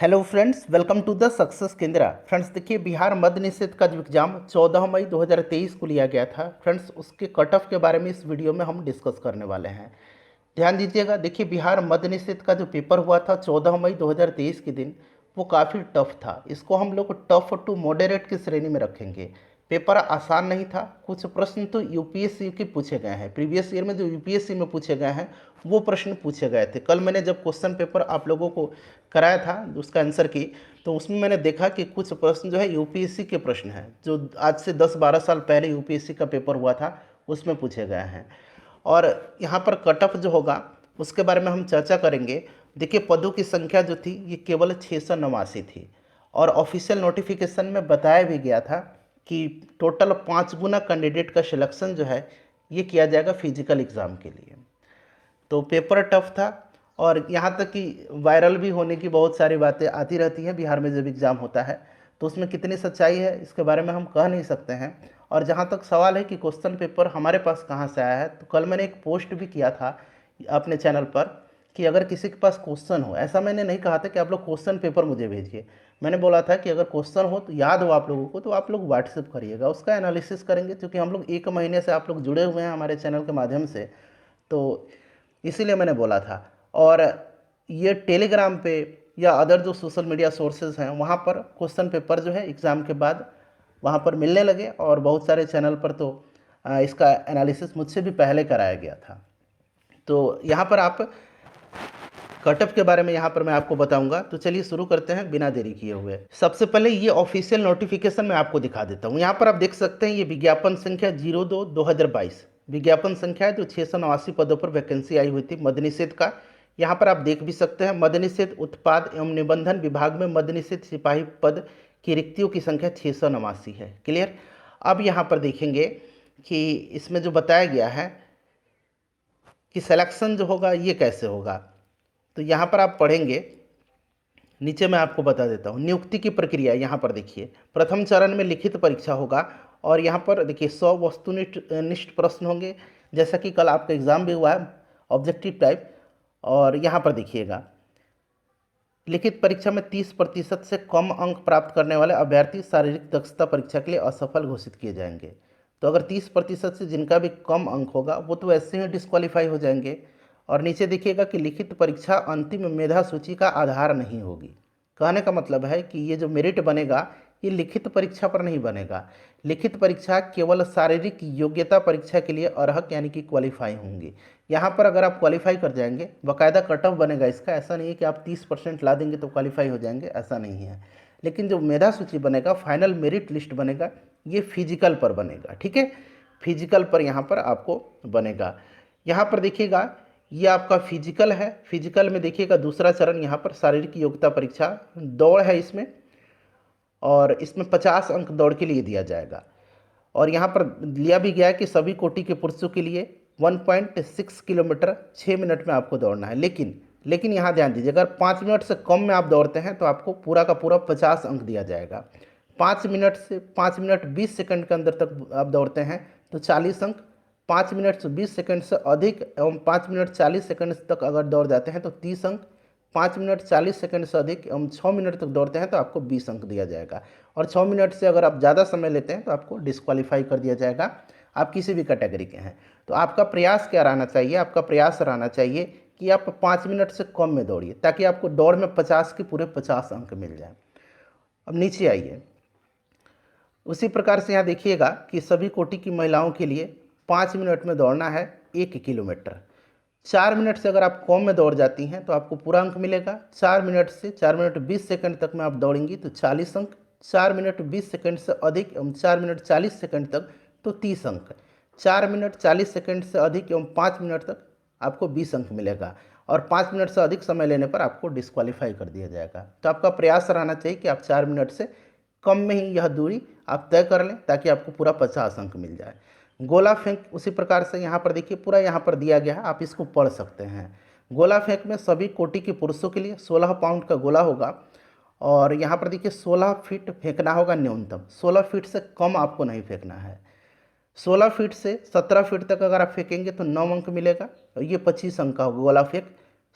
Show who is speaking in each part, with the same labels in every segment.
Speaker 1: Hello friends, welcome to the success Kendra. Friends देखिए, बिहार मद्य निषेध का जो एग्ज़ाम 14 मई 2023 को लिया गया था फ्रेंड्स, उसके कट ऑफ के बारे में इस वीडियो में हम डिस्कस करने वाले हैं। ध्यान दीजिएगा। देखिए, बिहार मद्य निषेध का जो पेपर हुआ था 14 मई 2023 के दिन, वो काफ़ी टफ था। इसको हम लोग टफ टू मॉडरेट की श्रेणी में रखेंगे। पेपर आसान नहीं था। कुछ प्रश्न तो यूपीएससी के पूछे गए हैं, प्रीवियस ईयर में जो यूपीएससी में पूछे गए हैं वो प्रश्न पूछे गए थे। कल मैंने जब क्वेश्चन पेपर आप लोगों को कराया था उसका आंसर की, तो उसमें मैंने देखा कि कुछ प्रश्न जो है यूपीएससी के प्रश्न हैं, जो आज से 10-12 साल पहले यूपीएससी का पेपर हुआ था उसमें पूछे गए हैं। और यहाँ पर कट ऑफ जो होगा उसके बारे में हम चर्चा करेंगे। देखिए, पदों की संख्या जो थी ये केवल 689 थी, और ऑफिशियल नोटिफिकेशन में बताया भी गया था कि टोटल 5 गुना कैंडिडेट का सिलेक्शन जो है ये किया जाएगा फिजिकल एग्ज़ाम के लिए। तो पेपर टफ था, और यहाँ तक कि वायरल भी होने की बहुत सारी बातें आती रहती हैं बिहार में जब एग्ज़ाम होता है, तो उसमें कितनी सच्चाई है इसके बारे में हम कह नहीं सकते हैं। और जहाँ तक सवाल है कि क्वेश्चन पेपर हमारे पास कहाँ से आया है, तो कल मैंने एक पोस्ट भी किया था अपने चैनल पर कि अगर किसी के पास क्वेश्चन हो, ऐसा मैंने नहीं कहा था कि आप लोग क्वेश्चन पेपर मुझे भेजिए। मैंने बोला था कि अगर क्वेश्चन हो तो याद हो आप लोगों को, तो आप लोग व्हाट्सएप करिएगा, उसका एनालिसिस करेंगे। क्योंकि हम लोग 1 महीने से आप लोग जुड़े हुए हैं हमारे चैनल के माध्यम से, तो इसीलिए मैंने बोला था। और ये टेलीग्राम पे या अदर जो सोशल मीडिया सोर्सेज हैं वहाँ पर क्वेश्चन पेपर जो है एग्ज़ाम के बाद वहाँ पर मिलने लगे, और बहुत सारे चैनल पर तो इसका एनालिसिस मुझसे भी पहले कराया गया था। तो यहाँ पर आप कटअप के बारे में यहाँ पर मैं आपको बताऊंगा। तो चलिए शुरू करते हैं बिना देरी किए हुए। सबसे पहले ये ऑफिशियल नोटिफिकेशन मैं आपको दिखा देता हूँ। यहाँ पर आप देख सकते हैं ये विज्ञापन संख्या 02/2022 विज्ञापन संख्या है, जो 689 पदों पर वैकेंसी आई हुई थी मद्य निषेध का। यहाँ पर आप देख भी सकते हैं, मद्य निषेध उत्पाद एवं निबंधन विभाग में मद्य निषेध सिपाही पद की रिक्तियों की संख्या 689 है। क्लियर। अब यहाँ पर देखेंगे कि इसमें जो बताया गया है कि सिलेक्शन जो होगा ये कैसे होगा, तो यहाँ पर आप पढ़ेंगे। नीचे मैं आपको बता देता हूँ नियुक्ति की प्रक्रिया। यहाँ पर देखिए, प्रथम चरण में लिखित परीक्षा होगा, और यहाँ पर देखिए 100 वस्तुनिष्ठ निष्ठ प्रश्न होंगे, जैसा कि कल आपका एग्जाम भी हुआ है ऑब्जेक्टिव टाइप। और यहाँ पर देखिएगा, लिखित परीक्षा में 30% से कम अंक प्राप्त करने वाले अभ्यर्थी शारीरिक दक्षता परीक्षा के लिए असफल घोषित किए जाएंगे। तो अगर 30% से जिनका भी कम अंक होगा वो तो वैसे ही डिस्क्वालीफाई हो जाएंगे। और नीचे देखिएगा कि लिखित परीक्षा अंतिम मेधा सूची का आधार नहीं होगी। कहने का मतलब है कि ये जो मेरिट बनेगा ये लिखित परीक्षा पर नहीं बनेगा। लिखित परीक्षा केवल शारीरिक योग्यता परीक्षा के लिए अर्हक यानी कि क्वालिफाई होंगी। यहाँ पर अगर आप क्वालिफाई कर जाएंगे, बाकायदा कट ऑफ बनेगा इसका। ऐसा नहीं है कि आप 30% ला देंगे तो क्वालिफाई हो जाएंगे, ऐसा नहीं है। लेकिन जो मेधा सूची बनेगा, फाइनल मेरिट लिस्ट बनेगा, ये फिजिकल पर बनेगा। ठीक है, फिजिकल पर यहाँ पर आपको बनेगा। यहाँ पर देखिएगा, ये आपका फिजिकल है। फिजिकल में देखिएगा दूसरा चरण यहाँ पर शारीरिक योग्यता परीक्षा दौड़ है इसमें, और इसमें 50 अंक दौड़ के लिए दिया जाएगा। और यहाँ पर लिया भी गया है कि सभी कोटि के पुरुषों के लिए 1.6 किलोमीटर 6 मिनट में आपको दौड़ना है। लेकिन यहाँ ध्यान दीजिए, अगर 5 मिनट से कम में आप दौड़ते हैं तो आपको पूरा का पूरा 50 अंक दिया जाएगा। 5 मिनट 20 सेकंड के अंदर तक आप दौड़ते हैं तो 40 अंक। 5 मिनट से 20 सेकंड से अधिक एवं 5 मिनट 40 सेकंड तक अगर दौड़ जाते हैं तो 30 अंक। 5 मिनट 40 सेकंड से अधिक एवं 6 मिनट तक दौड़ते हैं तो आपको 20 अंक दिया जाएगा। और 6 मिनट से अगर आप ज़्यादा समय लेते हैं तो आपको डिस्क्वालीफाई कर दिया जाएगा, आप किसी भी कैटेगरी के हैं। तो आपका प्रयास क्या रहना चाहिए? आपका प्रयास रहना चाहिए कि आप 5 मिनट से कम में दौड़िए, ताकि आपको दौड़ में 50 के पूरे 50 अंक मिल जाए। अब नीचे आइए, उसी प्रकार से यहाँ देखिएगा कि सभी कोटि की महिलाओं के लिए 5 मिनट में दौड़ना है 1 किलोमीटर। 4 मिनट से अगर आप कम में दौड़ जाती हैं तो आपको पूरा अंक मिलेगा। 4 मिनट से 4 मिनट 20 सेकंड तक में आप दौड़ेंगी तो 40 अंक। 4 मिनट 20 सेकंड से अधिक एवं 4 मिनट 40 सेकंड तक तो 30 अंक। 4 मिनट 40 सेकंड से अधिक एवं 5 मिनट तक आपको 20 अंक मिलेगा। और 5 मिनट से अधिक समय लेने पर आपको डिस्क्वालीफाई कर दिया जाएगा। तो आपका प्रयास रहना चाहिए कि आप 4 मिनट से कम में ही यह दूरी आप तय कर लें, ताकि आपको पूरा 50 अंक मिल जाए। गोला फेंक उसी प्रकार से यहाँ पर देखिए, पूरा यहाँ पर दिया गया है, आप इसको पढ़ सकते हैं। गोला फेंक में सभी कोटि के पुरुषों के लिए 16 पाउंड का गोला होगा, और यहाँ पर देखिए 16 फीट फेंकना होगा न्यूनतम। 16 फीट से कम आपको नहीं फेंकना है। 16 फीट से 17 फीट तक अगर आप फेंकेंगे तो 9 अंक मिलेगा, और ये 25 अंक का होगा गोला फेंक।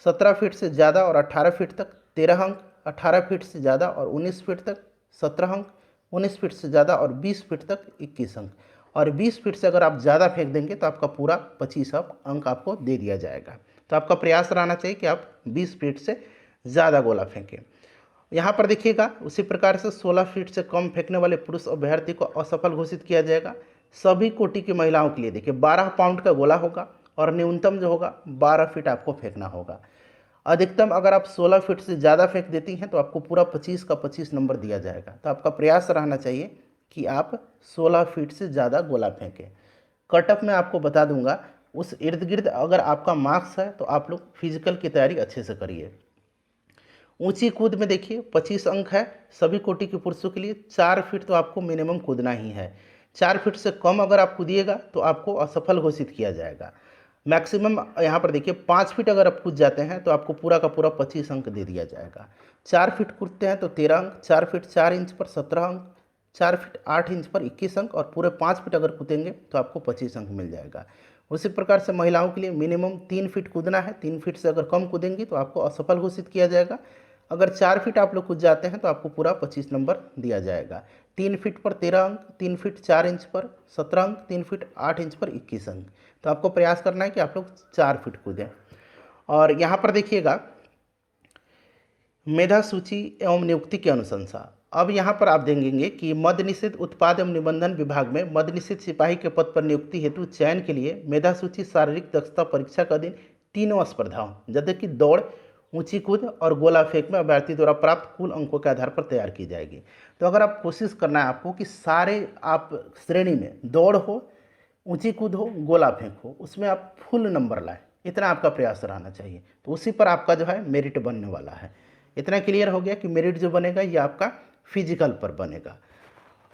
Speaker 1: 17 फीट से ज़्यादा और 18 फीट तक 13 अंक, 18 फीट से ज़्यादा और 19 फीट तक 17 अंक, 19 फीट से ज़्यादा और 20 फीट तक 21 अंक, और 20 फीट से अगर आप ज़्यादा फेंक देंगे तो आपका पूरा 25 अंक आपको दे दिया जाएगा। तो आपका प्रयास रहना चाहिए कि आप 20 फीट से ज़्यादा गोला फेंकें। यहाँ पर देखिएगा उसी प्रकार से 16 फीट से कम फेंकने वाले पुरुष अभ्यर्थी को असफल घोषित किया जाएगा। सभी कोटि की महिलाओं के लिए देखिए 12 पाउंड का गोला होगा और न्यूनतम जो होगा 12 फीट आपको फेंकना होगा। अधिकतम अगर आप 16 फीट से ज़्यादा फेंक देती हैं तो आपको पूरा 25 का 25 नंबर दिया जाएगा। तो आपका प्रयास रहना चाहिए कि आप 16 फीट से ज़्यादा गोला फेंकें। कट ऑफ में आपको बता दूंगा, उस इर्द गिर्द अगर आपका मार्क्स है तो आप लोग फिजिकल की तैयारी अच्छे से करिए। ऊंची कूद में देखिए 25 अंक है सभी कोटि के पुरुषों के लिए। 4 फीट तो आपको मिनिमम कूदना ही है। 4 फीट से कम अगर आप कूदिएगा तो आपको असफल घोषित किया जाएगा। मैक्सिमम यहाँ पर देखिए 5 फीट अगर आप कूद जाते हैं तो आपको पूरा का पूरा 25 अंक दे दिया जाएगा। 4 फीट कूदते हैं तो 13 अंक, 4 फीट 4 इंच पर 17 अंक, 4 फीट 8 इंच पर 21 अंक, और पूरे 5 फीट अगर कूदेंगे तो आपको 25 अंक मिल जाएगा। उसी प्रकार से महिलाओं के लिए मिनिमम 3 फीट कूदना है। 3 फीट से अगर कम कूदेंगी तो आपको असफल घोषित किया जाएगा। अगर 4 फीट आप लोग कूद जाते हैं तो आपको पूरा 25 नंबर दिया जाएगा। 3 फीट पर 13 अंक, 3 फीट 4 इंच पर 17 अंक, 3 फीट 8 इंच पर 21 अंक। तो आपको प्रयास करना है कि आप लोग 4 फीट कूदें। और यहाँ पर देखिएगा मेधा सूची एवं नियुक्ति की अनुशंसा। अब यहाँ पर आप देखेंगे कि मद्य निषेध उत्पाद एवं निबंधन विभाग में मद्य निषेध सिपाही के पद पर नियुक्ति हेतु चयन के लिए मेधा सूची शारीरिक दक्षता परीक्षा का दिन 3 स्पर्धाओं जैसे कि दौड़, ऊंची कूद और गोला फेंक में अभ्यर्थी द्वारा प्राप्त कुल अंकों के आधार पर तैयार की जाएगी। तो अगर आप कोशिश करना है आपको कि सारे आप श्रेणी में दौड़ हो, ऊंची कूद हो, गोला फेंक हो, उसमें आप फुल नंबर लाएं, इतना आपका प्रयास रहना चाहिए। तो उसी पर आपका जो है मेरिट बनने वाला है। इतना क्लियर हो गया कि मेरिट जो बनेगा ये आपका फिजिकल पर बनेगा।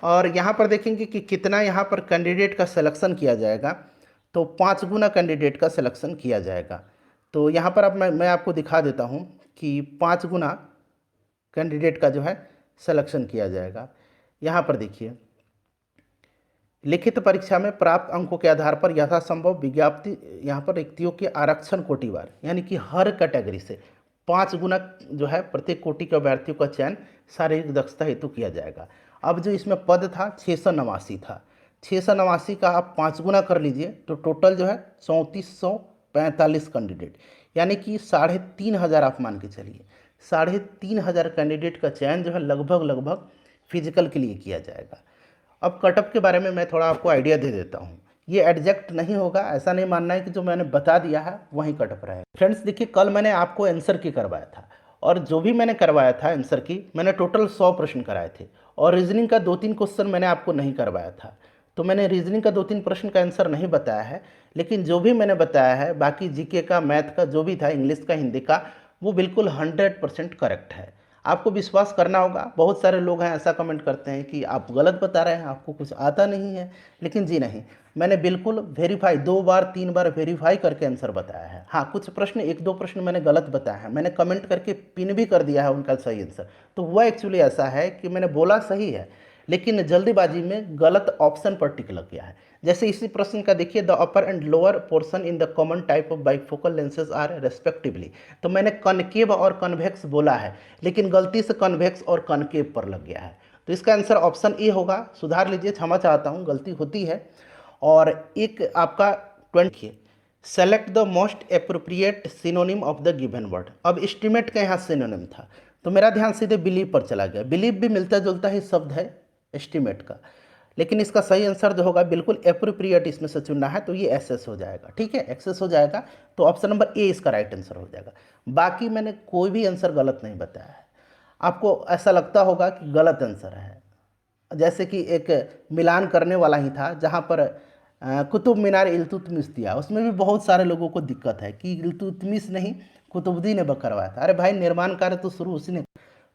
Speaker 1: और यहाँ पर देखेंगे कि कितना यहाँ पर कैंडिडेट का सिलेक्शन किया जाएगा। तो 5 गुना कैंडिडेट का सिलेक्शन किया जाएगा। तो यहाँ पर अब मैं आपको दिखा देता हूँ कि 5 गुना कैंडिडेट का जो है सिलेक्शन किया जाएगा। यहाँ पर देखिए लिखित परीक्षा में प्राप्त अंकों के आधार पर यथासंभव विज्ञप्ति यहाँ पर रिक्तियों के आरक्षण कोटिवार, यानी कि हर कैटेगरी से 5 गुना जो है प्रत्येक कोटि के अभ्यर्थियों का चयन शारीरिक दक्षता हेतु किया जाएगा। अब जो इसमें पद था 689 था, 689 का आप 5 गुना कर लीजिए तो टोटल जो है 3445 कैंडिडेट, यानी कि 3500 आप मान के चलिए 3500 कैंडिडेट का चयन जो है लगभग फिजिकल के लिए किया जाएगा। अब कटअप के बारे में मैं थोड़ा आपको आइडिया दे देता हूँ। ये एग्जैक्ट नहीं होगा, ऐसा नहीं मानना है कि जो मैंने बता दिया है वहीं कटअप रहेगा। फ्रेंड्स देखिए कल मैंने आपको आंसर की करवाया था, और जो भी मैंने करवाया था आंसर की मैंने टोटल 100 प्रश्न कराए थे, और रीजनिंग का 2-3 क्वेश्चन मैंने आपको नहीं करवाया था। तो मैंने रीजनिंग का 2-3 प्रश्न का आंसर नहीं बताया है, लेकिन जो भी मैंने बताया है बाकी जीके का, मैथ का, जो भी था, इंग्लिश का, हिंदी का, वो बिल्कुल 100% करेक्ट है। आपको विश्वास करना होगा। बहुत सारे लोग हैं ऐसा कमेंट करते हैं कि आप गलत बता रहे हैं, आपको कुछ आता नहीं है, लेकिन जी नहीं, मैंने बिल्कुल वेरीफाई 2 बार 3 बार वेरीफाई करके आंसर बताया है। हाँ, कुछ प्रश्न 1-2 प्रश्न मैंने गलत बताया है, मैंने कमेंट करके पिन भी कर दिया है उनका सही आंसर। तो हुआ एक्चुअली ऐसा है कि मैंने बोला सही है, लेकिन जल्दीबाजी में गलत ऑप्शन पर टिक लग गया है। जैसे इसी प्रश्न का देखिए, the upper and lower portion in the common type of bifocal lenses are respectively. तो मैंने कनकेव और कन्वेक्स बोला है, लेकिन गलती से कन्वेक्स और कनकेव पर लग गया है। तो इसका आंसर ऑप्शन ए होगा। सुधार लीजिए, क्षमा चाहता हूँ, गलती होती है। और एक आपका 20 select the most appropriate synonym of the given word. अब एस्टिमेट का यहाँ सिनोनिम था, तो मेरा ध्यान सीधे बिलीव पर चला गया। बिलीव भी मिलता जुलता ही शब्द है एस्टिमेट का, लेकिन इसका सही आंसर जो होगा बिल्कुल एप्रोप्रिएट इसमें से चुनना है, तो ये एसएस हो जाएगा। ठीक है, एक्सेस हो जाएगा, तो ऑप्शन नंबर ए इसका राइट आंसर हो जाएगा। बाकी मैंने कोई भी आंसर गलत नहीं बताया है। आपको ऐसा लगता होगा कि गलत आंसर है, जैसे कि एक मिलान करने वाला ही था जहाँ पर कुतुब मीनार इल्तुतमिश दिया, उसमें भी बहुत सारे लोगों को दिक्कत है कि इल्तुतमिश नहीं कुतुबुद्दीन ने करवाया था। अरे भाई, निर्माण कार्य तो शुरू उसी ने।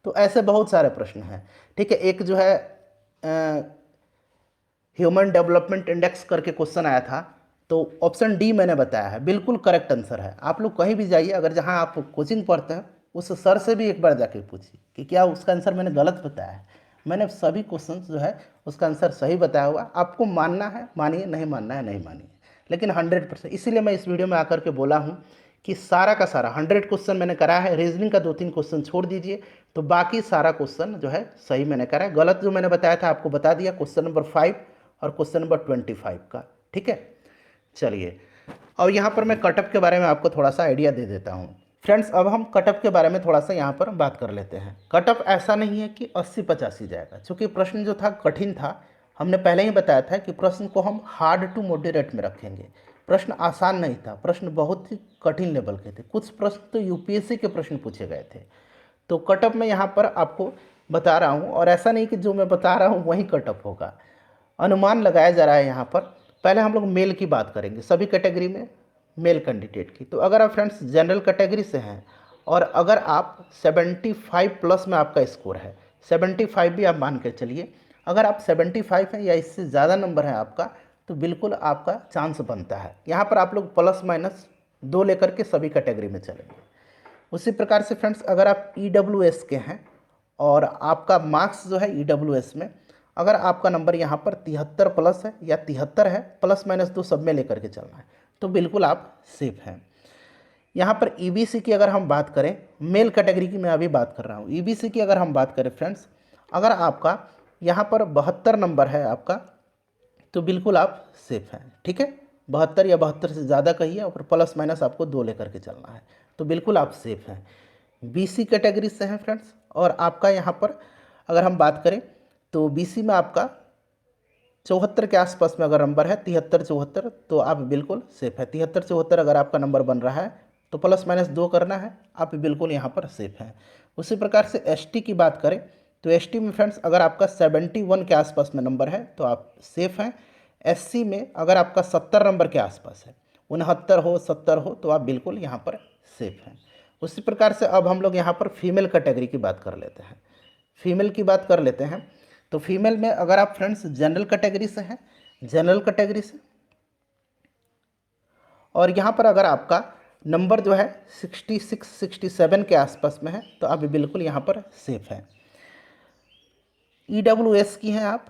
Speaker 1: तो ऐसे बहुत सारे प्रश्न हैं। ठीक है, एक जो है ह्यूमन डेवलपमेंट इंडेक्स करके क्वेश्चन आया था, तो ऑप्शन डी मैंने बताया है, बिल्कुल करेक्ट आंसर है। आप लोग कहीं भी जाइए, अगर जहां आप कोचिंग पढ़ते हैं उस सर से भी एक बार जाके पूछिए कि क्या उसका आंसर मैंने गलत बताया है। मैंने सभी क्वेश्चन जो है उसका आंसर सही बताया हुआ। आपको मानना है मानिए, नहीं मानना है नहीं मानिए, लेकिन 100%। इसीलिए मैं इस वीडियो में आकर के बोला हूँ कि सारा का सारा 100 क्वेश्चन मैंने कराया है। रीजनिंग का 2-3 क्वेश्चन छोड़ दीजिए, तो बाकी सारा क्वेश्चन जो है सही मैंने करा है, गलत जो मैंने बताया था आपको बता दिया, क्वेश्चन नंबर 5 और क्वेश्चन नंबर 25 का। ठीक है, चलिए और यहाँ पर मैं कटअप के बारे में आपको थोड़ा सा आइडिया दे देता हूँ। फ्रेंड्स अब हम कटअप के बारे में थोड़ा सा यहाँ पर बात कर लेते हैं। कटअप ऐसा नहीं है कि 80-85 जाएगा, क्योंकि प्रश्न जो था कठिन था। हमने पहले ही बताया था कि प्रश्न को हम हार्ड टू मॉडरेट में रखेंगे। प्रश्न आसान नहीं था, प्रश्न बहुत ही कठिन लेवल के थे। कुछ प्रश्न तो यूपीएससी के प्रश्न पूछे गए थे। तो कटअप मैं यहाँ पर आपको बता रहा हूँ, और ऐसा नहीं कि जो मैं बता रहा हूँ वही कटअप होगा, अनुमान लगाया जा रहा है यहाँ पर। पहले हम लोग मेल की बात करेंगे, सभी कैटेगरी में मेल कैंडिडेट की। तो अगर आप फ्रेंड्स जनरल कैटेगरी से हैं और अगर आप 75 प्लस में आपका स्कोर है, 75 भी आप मान कर चलिए, अगर आप 75 हैं या इससे ज़्यादा नंबर है आपका, तो बिल्कुल आपका चांस बनता है। यहाँ पर आप लोग +-2 लेकर के सभी कैटेगरी में चलेंगे। उसी प्रकार से फ्रेंड्स अगर आप EWS के हैं और आपका मार्क्स जो है EWS में, अगर आपका नंबर यहाँ पर 73 प्लस है या 73 है, +-2 सब में लेकर के चलना है, तो बिल्कुल आप सेफ हैं। यहाँ पर EBC की अगर हम बात करें, मेल कैटेगरी की मैं अभी बात कर रहा हूँ, EBC की अगर हम बात करें फ्रेंड्स, अगर आपका यहाँ पर 72 नंबर है आपका, तो बिल्कुल आप सेफ हैं। ठीक है, 72 या 72 से ज़्यादा कहिए और +- आपको 2 लेकर के चलना है, तो बिल्कुल आप सेफ हैं। BC कैटेगरी से हैं फ्रेंड्स, और आपका यहाँ पर अगर हम बात करें तो BC में आपका 74 के आसपास में अगर नंबर है, 73-74, तो आप बिल्कुल सेफ है। 73-74 अगर आपका नंबर बन रहा है तो +-2 करना है, आप बिल्कुल यहाँ पर सेफ हैं। उसी प्रकार से ST की बात करें तो ST में फ्रेंड्स अगर आपका 71 के आसपास में नंबर है तो आप सेफ हैं। SC में अगर आपका 70 नंबर के आसपास है, 69 हो 70 हो, तो आप बिल्कुल यहाँ पर सेफ हैं। उसी प्रकार से अब हम लोग यहाँ पर फीमेल कैटेगरी की बात कर लेते हैं। फीमेल की बात कर लेते हैं तो फीमेल में अगर आप फ्रेंड्स जनरल कैटेगरी से हैं, जनरल कैटेगरी से, और यहाँ पर अगर आपका नंबर जो है 66-67 के आसपास में है, तो आप बिल्कुल यहाँ पर सेफ हैं। EWS की हैं आप,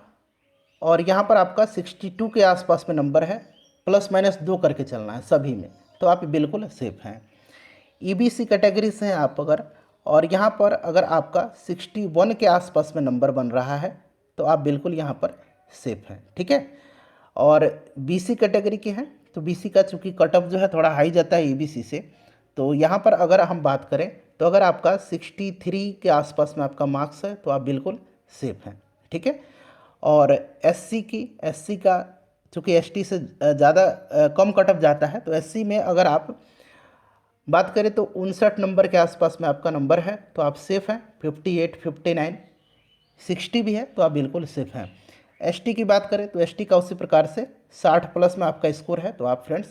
Speaker 1: और यहाँ पर आपका 62 के आसपास में नंबर है, +-2 करके चलना है सभी में, तो आप बिल्कुल सेफ हैं। EBC कैटेगरी से हैं आप अगर, और यहाँ पर अगर आपका 61 के आसपास में नंबर बन रहा है, तो आप बिल्कुल यहाँ पर सेफ हैं। ठीक है, और BC कैटेगरी के हैं तो BC का चूँकि कटअप जो है थोड़ा हाई जाता है EBC से, तो यहाँ पर अगर हम बात करें तो अगर आपका 63 के आसपास में आपका मार्क्स है, तो आप बिल्कुल सेफ हैं। ठीक है, और SC का चूँकि ST से ज़्यादा कम कटअप जाता है, तो SC में अगर आप बात करें तो 59 नंबर के आसपास में आपका नंबर है, तो आप सेफ हैं। 58, 59, 60 भी है, तो आप बिल्कुल सेफ हैं। ST की बात करें तो ST का उसी प्रकार से 60 प्लस में आपका स्कोर है, तो आप फ्रेंड्स